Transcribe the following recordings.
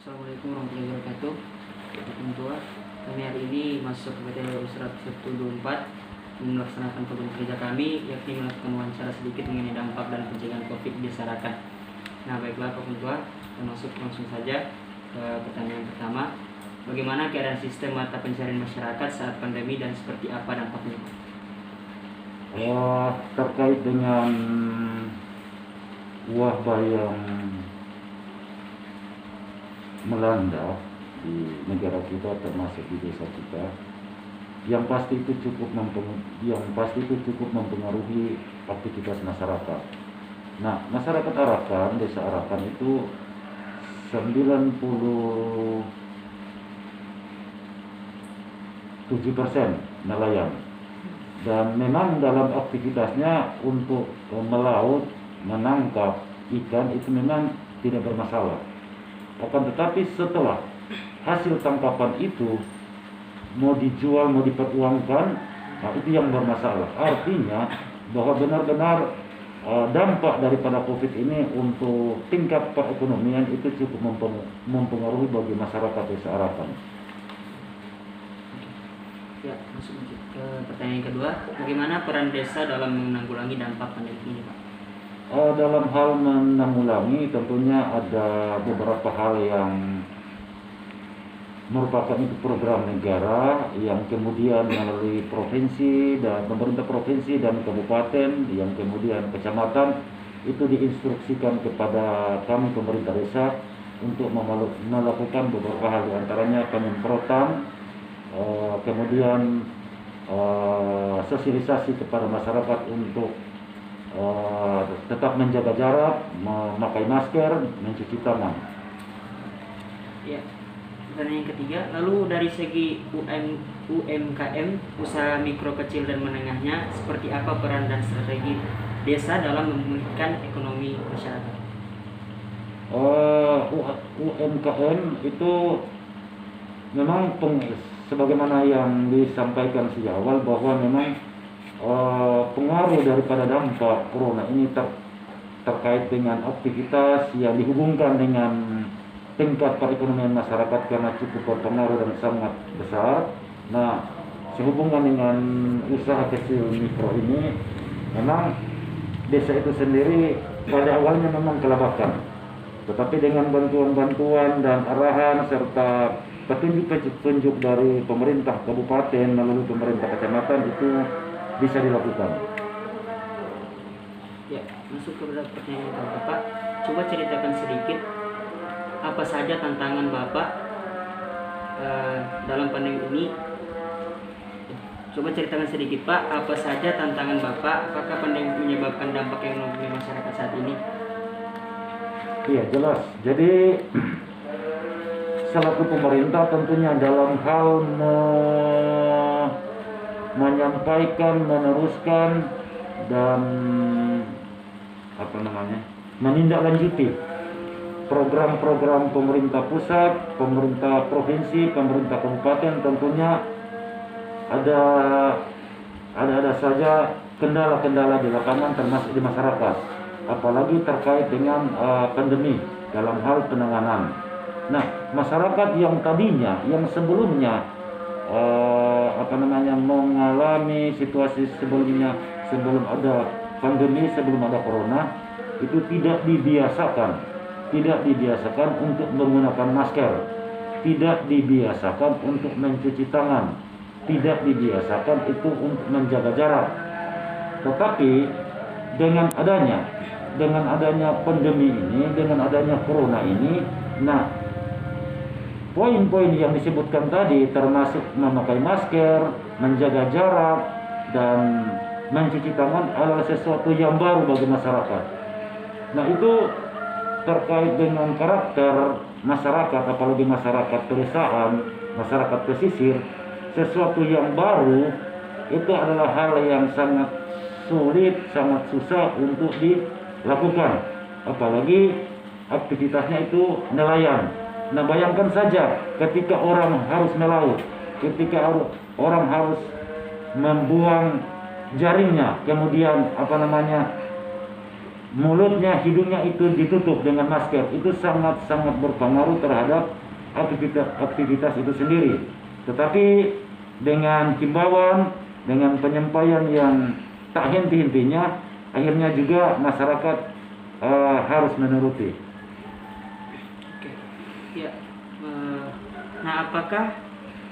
Assalamualaikum warahmatullahi wabarakatuh. Orang tua, kami hari ini masuk ke PT Usrat 124 melaksanakan program kerja kami, yakni melakukan wawancara sedikit mengenai dampak dan pencegahan COVID di masyarakat. Nah, baiklah orang tua, kita masuk langsung saja ke pertanyaan pertama. Bagaimana keadaan sistem mata pencarian masyarakat saat pandemi dan seperti apa dampaknya? Terkait dengan wabah yang melanda di negara kita termasuk di desa kita, yang pasti itu cukup mempengaruhi aktivitas masyarakat. Nah, masyarakat Arakan, desa Arakan itu 97% nelayan, dan memang dalam aktivitasnya untuk melaut, menangkap ikan itu memang tidak bermasalah. Akan tetapi setelah hasil tangkapan itu mau dijual, mau diperuangkan, nah itu yang bermasalah. Artinya bahwa benar-benar dampak daripada COVID ini untuk tingkat perekonomian itu cukup mempengaruhi bagi masyarakat desa Arakan. Ya, masuk ke pertanyaan kedua. Bagaimana peran desa dalam menanggulangi dampak pandemi ini, Pak? Dalam hal menanggulangi tentunya ada beberapa hal yang merupakan itu program negara yang kemudian melalui provinsi dan pemerintah provinsi dan kabupaten, yang kemudian kecamatan itu diinstruksikan kepada kami pemerintah desa untuk melakukan beberapa hal, diantaranya penyemprotan, kemudian sosialisasi kepada masyarakat untuk tetap menjaga jarak, memakai masker, mencuci tangan. Ya, pertanyaan ketiga, lalu dari segi UMKM, usaha mikro kecil dan menengahnya, seperti apa peran dan strategi desa dalam memulihkan ekonomi masyarakat? UMKM itu memang sebagaimana yang disampaikan sejak awal bahwa memang pengaruh daripada dampak corona ini terkait dengan aktivitas yang dihubungkan dengan tingkat perekonomian masyarakat karena cukup berpengaruh dan sangat besar. Nah, sehubungan dengan usaha kecil mikro ini, memang desa itu sendiri pada awalnya memang kelabakan, tetapi dengan bantuan-bantuan dan arahan serta petunjuk-petunjuk dari pemerintah kabupaten melalui pemerintah kecamatan itu bisa dilakukan. Ya, masuk ke pertanyaan Bapak. Coba ceritakan sedikit apa saja tantangan Bapak dalam pandemi ini. Coba ceritakan sedikit Pak, apa saja tantangan Bapak? Apakah pandemi menyebabkan dampak yang menurut masyarakat saat ini? Iya, jelas. Jadi selaku pemerintah tentunya dalam hal menyampaikan, meneruskan dan menindaklanjuti program-program pemerintah pusat, pemerintah provinsi, pemerintah kabupaten, tentunya ada saja kendala-kendala di lapangan termasuk di masyarakat, apalagi terkait dengan pandemi dalam hal penanganan. Nah, masyarakat yang tadinya, yang sebelumnya mengalami situasi sebelumnya, sebelum ada pandemi, sebelum ada corona, itu tidak dibiasakan untuk menggunakan masker, tidak dibiasakan untuk mencuci tangan, tidak dibiasakan itu untuk menjaga jarak. Tetapi dengan adanya pandemi ini, dengan adanya corona ini, nah, poin-poin yang disebutkan tadi termasuk memakai masker, menjaga jarak, dan mencuci tangan adalah sesuatu yang baru bagi masyarakat. Nah, itu terkait dengan karakter masyarakat, apalagi masyarakat pedesaan, masyarakat pesisir, sesuatu yang baru itu adalah hal yang sangat sulit, sangat susah untuk dilakukan, apalagi aktivitasnya itu nelayan. Nah, bayangkan saja ketika orang harus melaut, ketika orang harus membuang jaringnya, kemudian mulutnya, hidungnya itu ditutup dengan masker, itu sangat-sangat berpengaruh terhadap aktivitas itu sendiri. Tetapi dengan himbauan, dengan penyampaian yang tak henti-hentinya, akhirnya juga masyarakat harus menuruti. Oke. Ya. Nah, apakah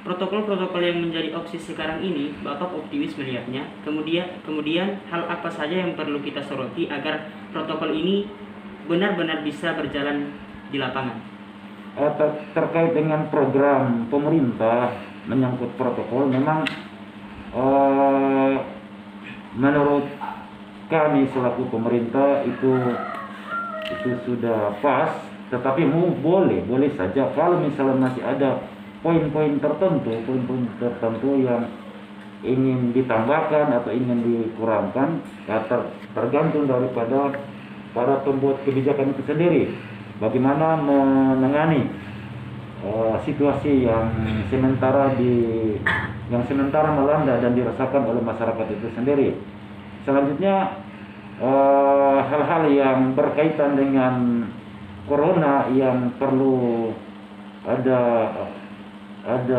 protokol-protokol yang menjadi opsi sekarang ini Bapak optimis melihatnya? Kemudian hal apa saja yang perlu kita soroti agar protokol ini benar-benar bisa berjalan di lapangan? Terkait dengan program pemerintah menyangkut protokol, memang menurut kami selaku pemerintah itu sudah pas, tetapi boleh saja kalau misalnya masih ada poin-poin tertentu yang ingin ditambahkan atau ingin dikurangkan, ya tergantung daripada para pembuat kebijakan itu sendiri bagaimana menangani situasi yang sementara melanda dan dirasakan oleh masyarakat itu sendiri. Selanjutnya hal-hal yang berkaitan dengan corona yang perlu ada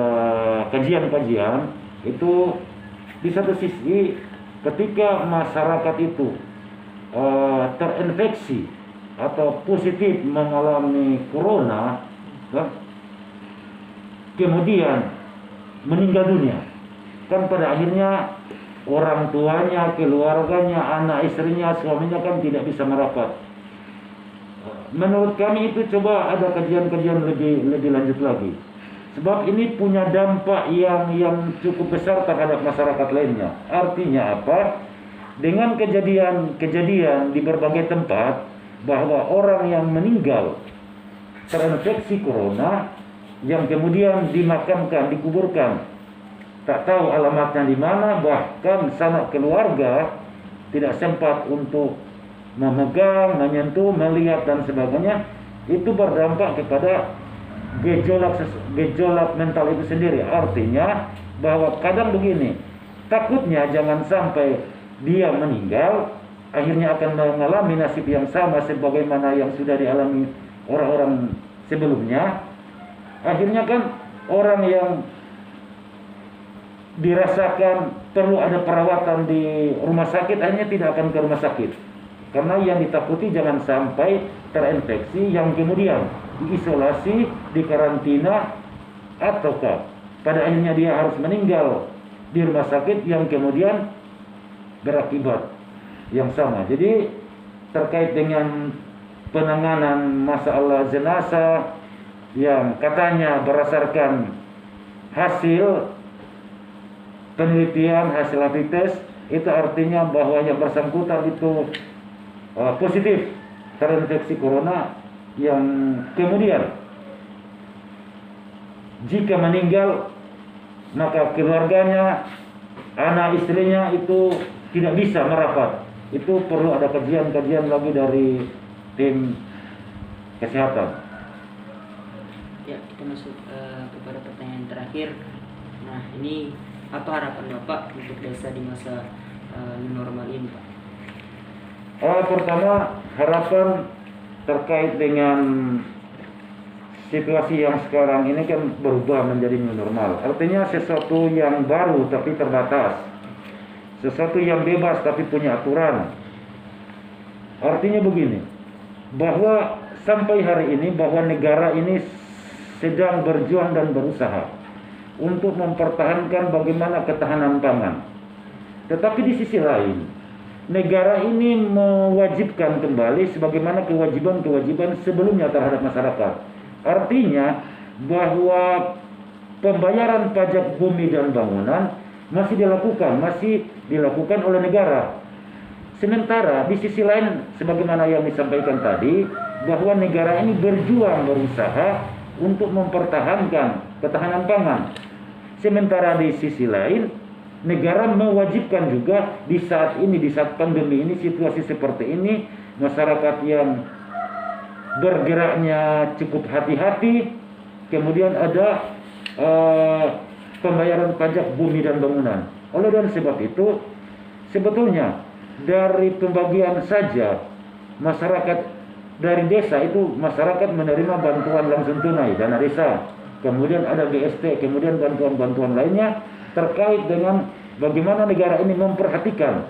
kajian-kajian itu, di satu sisi ketika masyarakat itu terinfeksi atau positif mengalami corona, kemudian meninggal dunia, kan pada akhirnya orang tuanya, keluarganya, anak istrinya, suaminya kan tidak bisa merapat. Menurut kami itu coba ada kajian-kajian lebih lanjut lagi. Sebab ini punya dampak yang cukup besar terhadap masyarakat lainnya. Artinya apa? Dengan kejadian di berbagai tempat bahwa orang yang meninggal terinfeksi corona yang kemudian dimakamkan, dikuburkan, tak tahu alamatnya di mana, bahkan sanak keluarga tidak sempat untuk memegang, menyentuh, melihat dan sebagainya, itu berdampak kepada gejolak mental itu sendiri. Artinya bahwa kadang begini, takutnya jangan sampai dia meninggal akhirnya akan mengalami nasib yang sama sebagaimana yang sudah dialami orang-orang sebelumnya. Akhirnya kan orang yang dirasakan perlu ada perawatan di rumah sakit akhirnya tidak akan ke rumah sakit, karena yang ditakuti jangan sampai terinfeksi yang kemudian diisolasi, dikarantina, ataukah pada akhirnya dia harus meninggal di rumah sakit yang kemudian berakibat yang sama. Jadi terkait dengan penanganan masalah jenazah yang katanya berdasarkan hasil penelitian, hasil rapid test, itu artinya bahwa yang bersangkutan itu positif terinfeksi corona, yang kemudian jika meninggal maka keluarganya, anak istrinya itu tidak bisa merapat. Itu perlu ada kajian-kajian lagi dari tim kesehatan. Ya, kita masuk kepada pertanyaan terakhir. Nah, ini apa harapan Bapak untuk desa di masa new normal ini, Pak? Pertama, harapan terkait dengan situasi yang sekarang ini kan berubah menjadi new normal. Artinya sesuatu yang baru tapi terbatas, sesuatu yang bebas tapi punya aturan. Artinya begini, bahwa sampai hari ini bahwa negara ini sedang berjuang dan berusaha untuk mempertahankan bagaimana ketahanan pangan. Tetapi di sisi lain, negara ini mewajibkan kembali sebagaimana kewajiban-kewajiban sebelumnya terhadap masyarakat. Artinya bahwa pembayaran pajak bumi dan bangunan masih dilakukan oleh negara. Sementara di sisi lain, sebagaimana yang disampaikan tadi, bahwa negara ini berjuang, berusaha untuk mempertahankan ketahanan pangan. Sementara di sisi lain, negara mewajibkan juga di saat ini, di saat pandemi ini, situasi seperti ini, masyarakat yang bergeraknya cukup hati-hati, kemudian ada pembayaran pajak bumi dan bangunan. Oleh dan sebab itu, sebetulnya dari pembagian saja masyarakat dari desa itu masyarakat menerima bantuan langsung tunai dana desa, kemudian ada BST, kemudian bantuan-bantuan lainnya terkait dengan bagaimana negara ini memperhatikan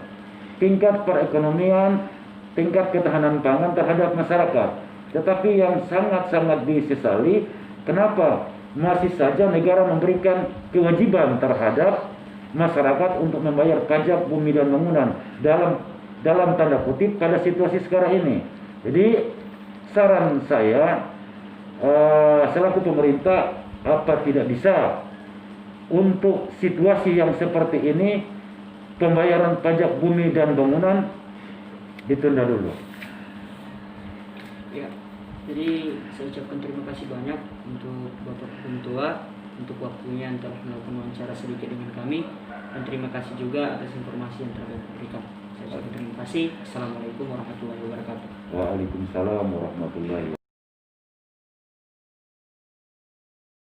tingkat perekonomian, tingkat ketahanan pangan terhadap masyarakat. Tetapi yang sangat-sangat disesali, kenapa masih saja negara memberikan kewajiban terhadap masyarakat untuk membayar pajak bumi dan bangunan dalam tanda kutip pada situasi sekarang ini. Jadi saran saya selaku pemerintah, apa tidak bisa untuk situasi yang seperti ini pembayaran pajak bumi dan bangunan ditunda dulu. Ya, jadi saya ucapkan terima kasih banyak untuk Bapak Ketua untuk waktunya yang telah melakukan wawancara sedikit dengan kami, dan terima kasih juga atas informasi yang telah diberikan. Saya ucapkan terima kasih. Assalamualaikum warahmatullahi wabarakatuh. Waalaikumsalam warahmatullahi wabarakatuh.